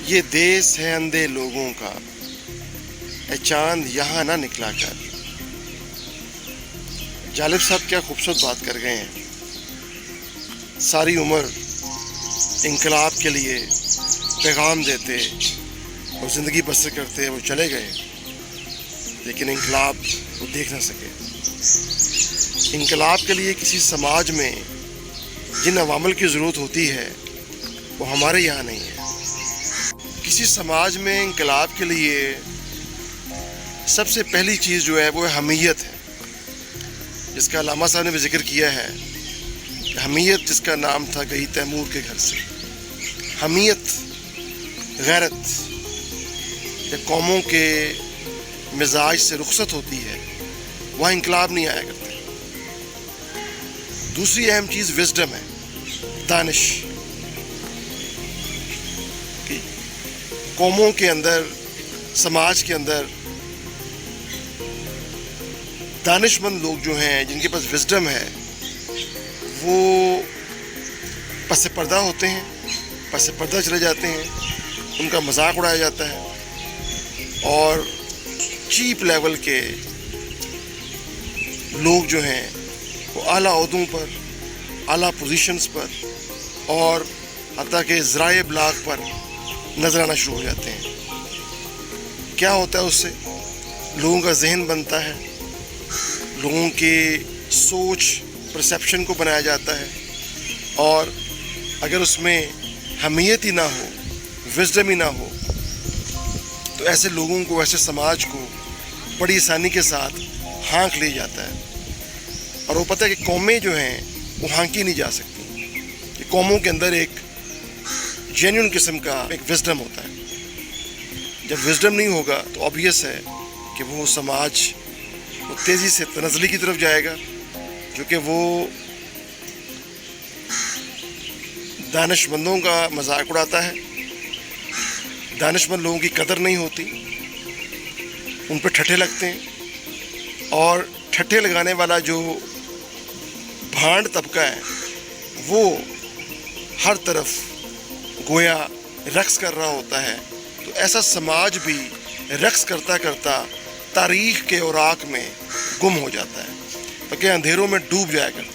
یہ دیس ہے اندھے لوگوں کا، اے چاند یہاں نہ نکلا کر۔ جالب صاحب کیا خوبصورت بات کر گئے ہیں۔ ساری عمر انقلاب کے لیے پیغام دیتے اور زندگی بسر کرتے وہ چلے گئے، لیکن انقلاب وہ دیکھ نہ سکے۔ انقلاب کے لیے کسی سماج میں جن عوامل کی ضرورت ہوتی ہے وہ ہمارے یہاں نہیں ہے۔ کسی سماج میں انقلاب کے لیے سب سے پہلی چیز جو ہے وہ حمیت ہے، جس کا علامہ صاحب نے بھی ذکر کیا ہے کہ حمیت جس کا نام تھا گئی تیمور کے گھر سے۔ حمیت، غیرت یا قوموں کے مزاج سے رخصت ہوتی ہے، وہاں انقلاب نہیں آیا کرتا۔ دوسری اہم چیز وزڈم ہے، دانش۔ کہ قوموں کے اندر، سماج کے اندر دانش مند لوگ جو ہیں، جن کے پاس وزڈم ہے، وہ پس پردہ ہوتے ہیں، پس پردہ چلے جاتے ہیں، ان کا مذاق اڑایا جاتا ہے، اور چیپ لیول کے لوگ جو ہیں وہ اعلیٰ عہدوں پر، اعلیٰ پوزیشنز پر اور حتیٰ کہ ذرائع ابلاغ پر نظر آنا شروع ہو جاتے ہیں۔ کیا ہوتا ہے اس سے؟ لوگوں کا ذہن بنتا ہے، لوگوں کی سوچ، پرسیپشن کو بنایا جاتا ہے، اور اگر اس میں حمیت ہی نہ ہو، وزڈم ہی نہ ہو، تو ایسے لوگوں کو، ایسے سماج کو بڑی آسانی کے ساتھ ہانک لیا جاتا ہے۔ اور وہ پتہ ہے کہ قومیں جو ہیں وہ ہانکی نہیں جا سکتی، کہ قوموں کے اندر ایک جینیون قسم کا ایک وزڈم ہوتا ہے۔ جب وزڈم نہیں ہوگا تو obvious ہے کہ وہ سماج وہ تیزی سے تنزلی کی طرف جائے گا، کیونکہ وہ دانش مندوں کا مذاق اڑاتا ہے، دانش مند لوگوں کی قدر نہیں ہوتی، ان پہ ٹھٹھے لگتے ہیں، اور ٹھٹھے لگانے والا جو بھانڈ طبقہ ہے وہ ہر طرف گویا رقص کر رہا ہوتا ہے۔ تو ایسا سماج بھی رقص کرتا کرتا تاریخ کے اوراق میں گم ہو جاتا ہے، تاکہ اندھیروں میں ڈوب جایا کرتا ہے۔